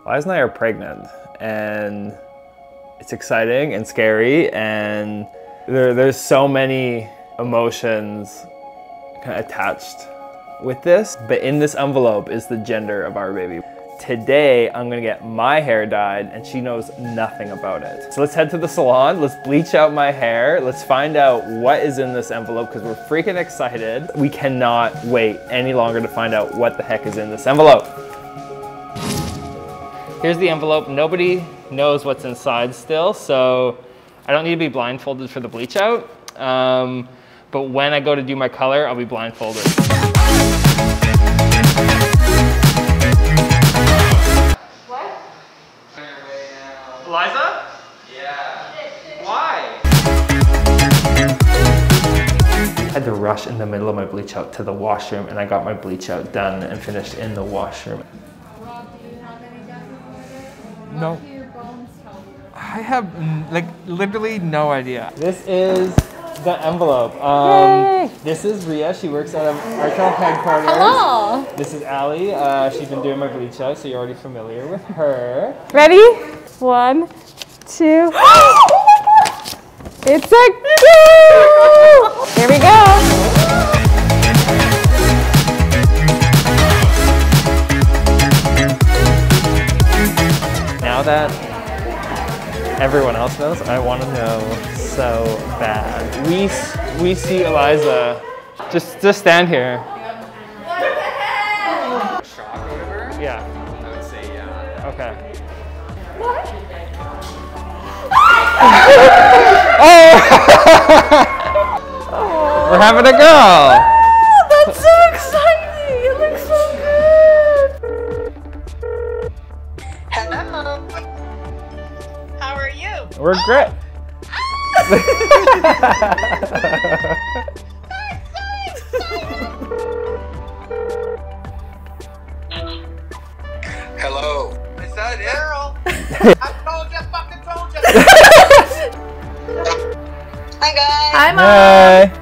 Eliza and I are pregnant, and it's exciting and scary, and there's so many emotions kind of attached with this. But in this envelope is the gender of our baby. Today, I'm gonna get my hair dyed, and she knows nothing about it. So let's head to the salon, let's bleach out my hair, let's find out what is in this envelope, because we're freaking excited. We cannot wait any longer to find out what the heck is in this envelope. Here's the envelope. Nobody knows what's inside still, so I don't need to be blindfolded for the bleach out. But when I go to do my color, I'll be blindfolded. What? Eliza? Yeah. Why? I had to rush in the middle of my bleach out to the washroom, and I got my bleach out done and finished in the washroom. Rob, do you have any guesses? No. What do your bones tell you? I have like literally no idea. This is the envelope. This is Ria. She works out of Artel headquarters. Hello. This is Allie. She's been doing my bleach out, so you're already familiar with her. Ready? 1, 2. It's a go! Here we go. Now that everyone else knows, I want to know so bad. We see Eliza. Just stand here. What the heck? Shock or whatever? Yeah. I would say yeah. Okay. What? We're having a girl. Oh, that's so exciting! It looks so good. Hello. How are you? We're great. Hello. Is that it? Girl. I told you, fucking told you. Hi guys. Hi, Mom. Hi.